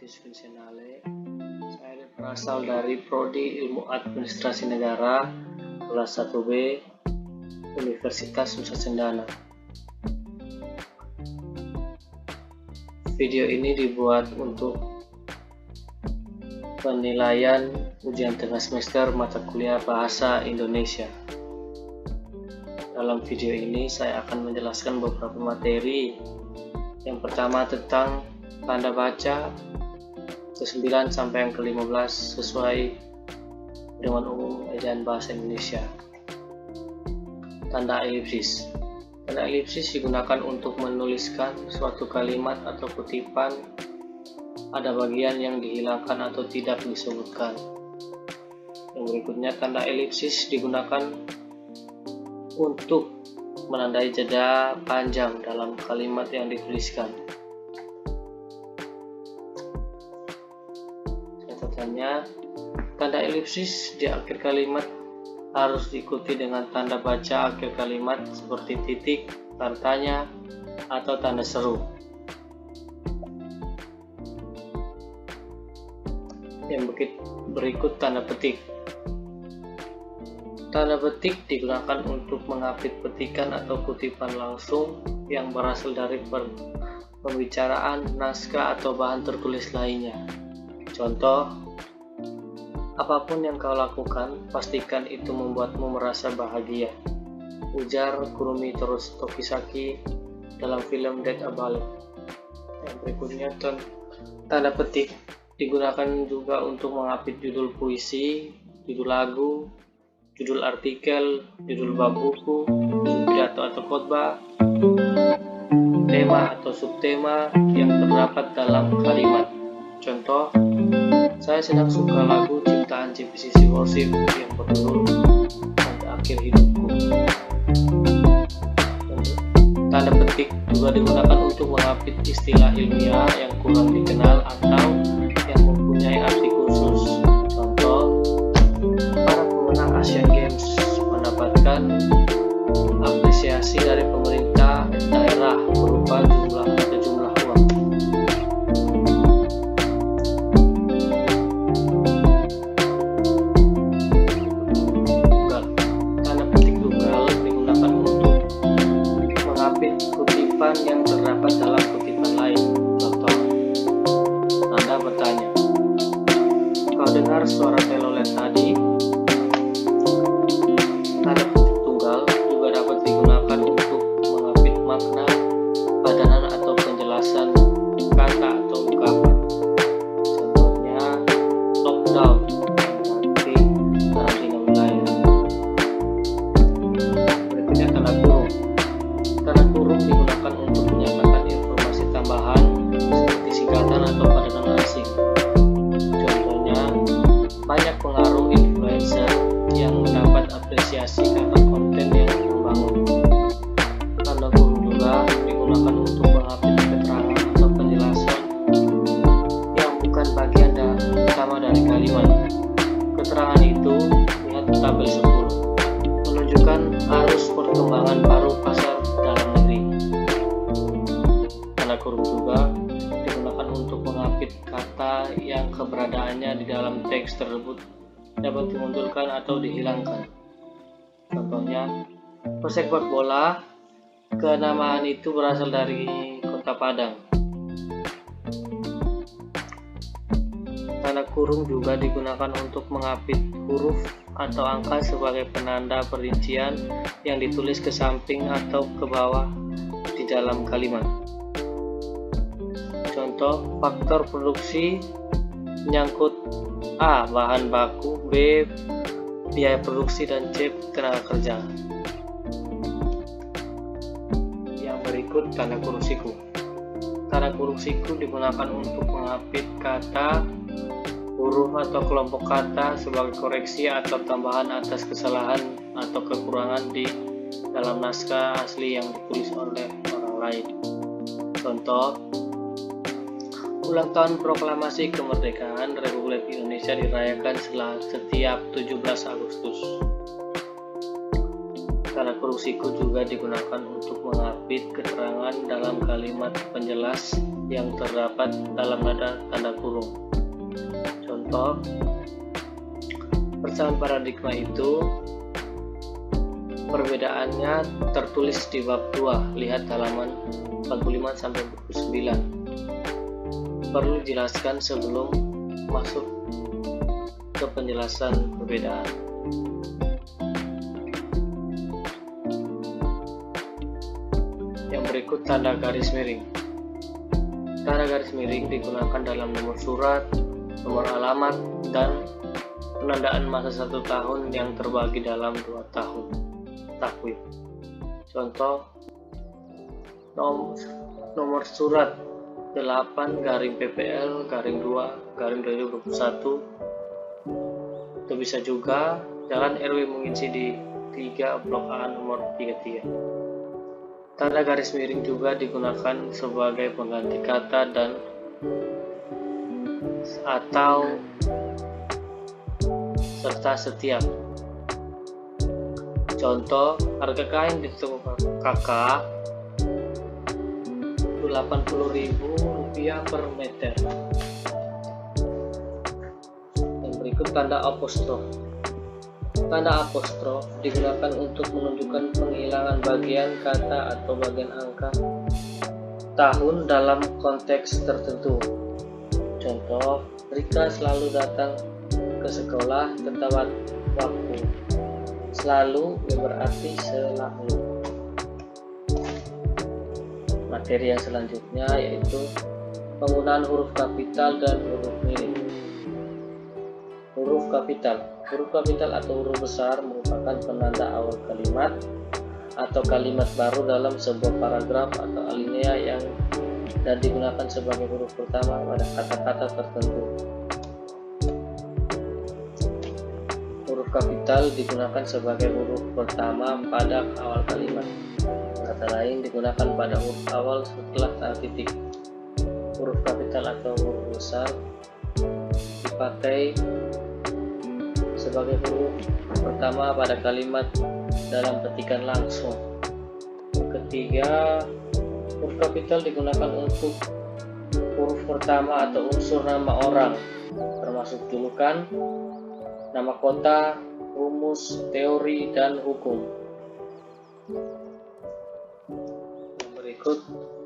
Martinus Vincenale. Saya berasal dari Prodi Ilmu Administrasi Negara kelas 1B Universitas Nusa Cendana. Video ini dibuat untuk penilaian ujian tengah semester mata kuliah Bahasa Indonesia. Dalam video ini saya akan menjelaskan beberapa materi. Yang pertama tentang tanda baca ke-9 sampai yang ke-15 sesuai dengan umum ejaan bahasa Indonesia. Tanda elipsis. Tanda elipsis digunakan untuk menuliskan suatu kalimat atau kutipan ada bagian yang dihilangkan atau tidak disebutkan. Yang berikutnya, tanda elipsis digunakan untuk menandai jeda panjang dalam kalimat yang dituliskan. Catatannya, tanda elipsis di akhir kalimat harus diikuti dengan tanda baca akhir kalimat seperti titik, tanda tanya, atau tanda seru. Yang berikut tanda petik. Tanda petik digunakan untuk mengapit petikan atau kutipan langsung yang berasal dari pembicaraan, naskah, atau bahan tertulis lainnya. Contoh, apapun yang kau lakukan, pastikan itu membuatmu merasa bahagia. Ujar Kurumi Tokisaki dalam film Dead Abale. Yang berikutnya, tanda petik digunakan juga untuk mengapit judul puisi, judul lagu, judul artikel, judul bab buku, judul pidato atau khotbah, tema atau subtema yang terdapat dalam kalimat. Contoh, saya sedang suka lagu ciptaan CPCC Worship yang berjudul Sampai Akhir Hidupku. Tanda petik juga digunakan untuk mengapit istilah ilmiah yang kurang dikenal atau yang mempunyai arti khusus. Contoh, para pemenang Asian Games mendapatkan apresiasi dari pemerintah daerah berupa jumlah uang. Tanda petik tunggal digunakan untuk mengapit kutipan yang terdapat dalam kutipan lain. Contoh, tanda bertanya. Kau dengar suara telolet tadi? Tanda petik tunggal juga dapat digunakan untuk mengapit makna, padanan atau penjelasan kata atau ungkapan. Contohnya, lockdown berarti karantina wilayah. Berikutnya tanda kurung. Tanda kurung digunakan untuk menyatakan informasi tambahan seperti singkatan atau padanan asing. Contohnya, banyak pengaruh influencer yang mendapat apresiasi karena konten yang membangun. Tanda kurung juga digunakan untuk mengapit keterangan atau penjelasan yang bukan bagian utama dari kalimat. Keterangan itu, lihat tabel 10, menunjukkan arus perkembangan baru pasar dalam negeri. Tanda kurung juga digunakan untuk mengapit kata yang keberadaannya di dalam teks tersebut dapat dimunculkan atau dihilangkan. Contohnya, pesepak bola, kenamaan itu berasal dari Kota Padang. Tanda kurung juga digunakan untuk mengapit huruf atau angka sebagai penanda perincian yang ditulis ke samping atau ke bawah di dalam kalimat. Contoh, faktor produksi menyangkut A. bahan baku, B. biaya produksi, dan C. tenaga kerja. Yang berikut tanda kurung siku. Tanda kurung siku digunakan untuk mengapit kata, huruf atau kelompok kata sebagai koreksi atau tambahan atas kesalahan atau kekurangan di dalam naskah asli yang ditulis oleh orang lain. Contoh, ulang tahun proklamasi kemerdekaan Republik Indonesia dirayakan setiap 17 Agustus. Tanda kurung siku juga digunakan untuk mengapit keterangan dalam kalimat penjelas yang terdapat dalam nada tanda kurung. Contoh, persamaan paradigma itu perbedaannya tertulis di bab 2, lihat halaman 45-49. Perlu dijelaskan sebelum masuk ke penjelasan perbedaan. Yang berikut tanda garis miring. Tanda garis miring digunakan dalam nomor surat, nomor alamat, dan penandaan masa 1 tahun yang terbagi dalam 2 tahun takwim. Contoh, nomor surat 8-PPL-2-2021. Itu bisa juga Jalan RW Menginci di 3 Blok A nomor 33. Tanda garis miring juga digunakan sebagai pengganti kata dan atau serta setiap. Contoh, harga kain di toko kakak itu Rp80.000 per meter. Yang berikut tanda apostrof. Tanda apostrof digunakan untuk menunjukkan penghilangan bagian kata atau bagian angka tahun dalam konteks tertentu. Contoh, Rika selalu datang ke sekolah tepat waktu. Selalu berarti selalu. Materi yang selanjutnya yaitu penggunaan huruf kapital dan huruf miring. Huruf kapital atau huruf besar merupakan penanda awal kalimat atau kalimat baru dalam sebuah paragraf atau alinea dan digunakan sebagai huruf pertama pada kata-kata tertentu. Huruf kapital digunakan sebagai huruf pertama pada awal kalimat. Kata lain digunakan pada huruf awal setelah tanda titik. Huruf kapital atau huruf besar dipakai sebagai huruf pertama pada kalimat dalam petikan langsung. Yang ketiga, huruf kapital digunakan untuk huruf pertama atau unsur nama orang, termasuk julukan, nama kota, rumus, teori, dan hukum. Yang berikut,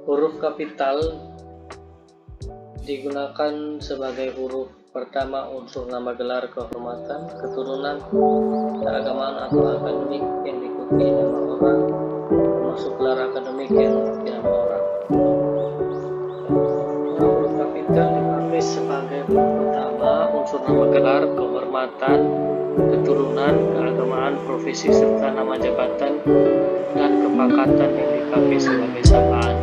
huruf kapital digunakan sebagai huruf pertama unsur nama gelar kehormatan, keturunan, keagamaan atau akademik yang diikuti nama orang, termasuk gelar akademik yang diikuti nama orang. Huruf kapital dipakai sebagai huruf pertama unsur nama gelar kehormatan, keturunan, keagamaan, profesi, serta nama jabatan dan kepangkatan yang dipakai sebagai sapaan.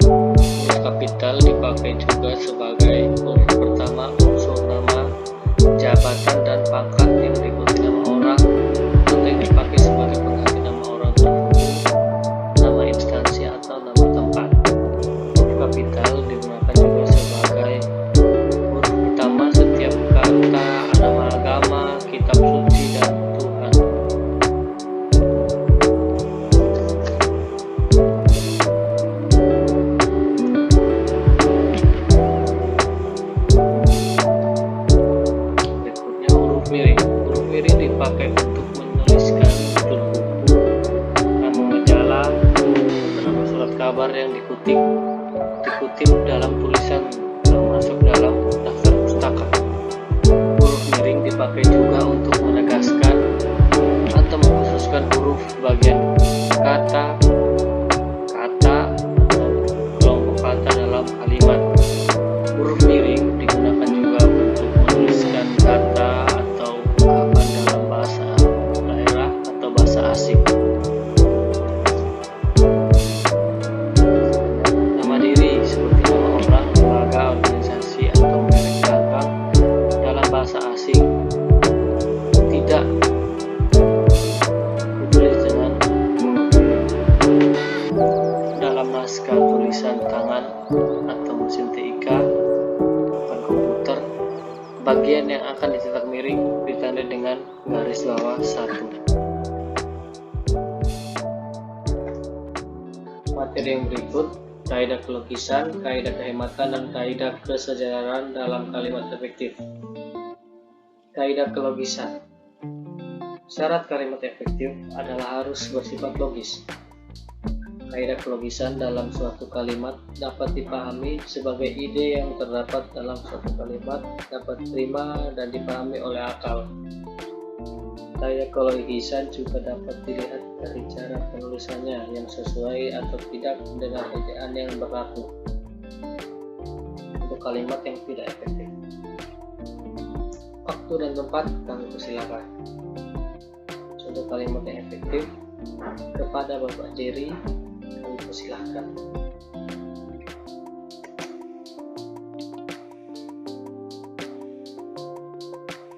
Huruf kapital dipakai juga sebagai huruf pertama unsur nama jabatan dan pangkat yang diikuti nama orang atau yang dipakai sebagai pengganti nama orang tertentu, nama instansi atau nama tempat. Huruf kapital digunakan juga sebagai huruf pertama setiap kata, nama agama, kitab suci, dan Tuhan. Berikutnya huruf miring. Huruf miring dipakai untuk menuliskan judul buku, nama majalah, nama surat kabar yang dikutip dalam tulisan termasuk dalam daftar pustaka. Huruf miring dipakai juga untuk menegaskan atau mengkhususkan huruf bagian kata atau kelompok kata dalam kalimat. Huruf miring digunakan juga untuk menuliskan kata atau ungkapan dalam bahasa daerah atau bahasa asing. Nama diri seperti nama orang, lembaga, organisasi, atau merek dagang dalam bahasa asing tidak ditulis dengan huruf miring. Dalam naskah tulisan tangan atau mesin TIK bukan komputer, bagian yang akan dicetak miring ditandai dengan garis bawah 1. materi yang berikut: kaidah kelogisan, kaidah kehematan, dan kaidah kesejajaran dalam kalimat efektif. Kaidah kelogisan. Syarat kalimat efektif adalah harus bersifat logis. Kaidah kelogisan dalam suatu kalimat dapat dipahami sebagai ide yang terdapat dalam suatu kalimat, dapat diterima dan dipahami oleh akal. Kaidah kelogisan juga dapat dilihat dari cara penulisannya yang sesuai atau tidak dengan ejaan yang berlaku untuk kalimat yang tidak efektif. Waktu dan tempat kami persilakan. Contoh kalimat yang efektif: kepada Bapak Jerry, kami persilahkan.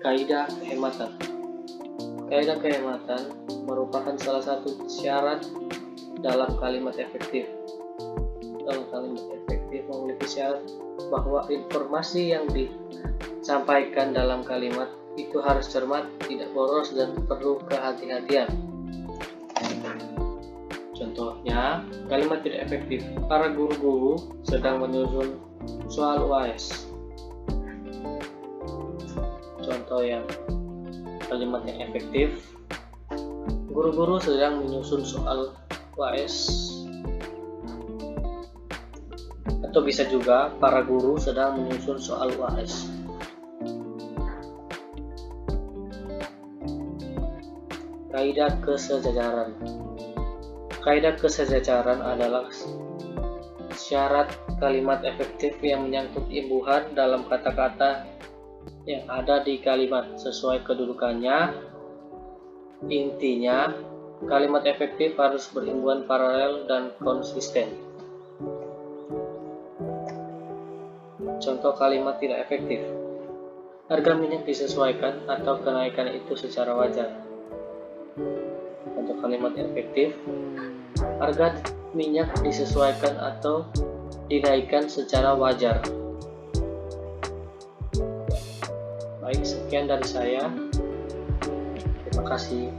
Kaidah kehematan. Kaidah kehematan merupakan salah satu syarat dalam kalimat efektif. Dalam kalimat efektif memiliki syarat bahwa informasi yang disampaikan dalam kalimat itu harus cermat, tidak boros, dan perlu kehati-hatian. Contohnya, kalimat tidak efektif: para guru-guru sedang menyusun soal UAS. Contoh yang kalimat yang efektif: guru-guru sedang menyusun soal UAS. Atau bisa juga para guru sedang menyusun soal UAS. Kaidah kesejajaran. Kaidah kesejajaran adalah syarat kalimat efektif yang menyangkut imbuhan dalam kata-kata yang ada di kalimat sesuai kedudukannya. Intinya, kalimat efektif harus berimbuhan paralel dan konsisten. Contoh kalimat tidak efektif: harga minyak disesuaikan atau kenaikan itu secara wajar. Contoh kalimat efektif: harga minyak disesuaikan atau dinaikkan secara wajar. Baik, sekian dari saya. Terima kasih.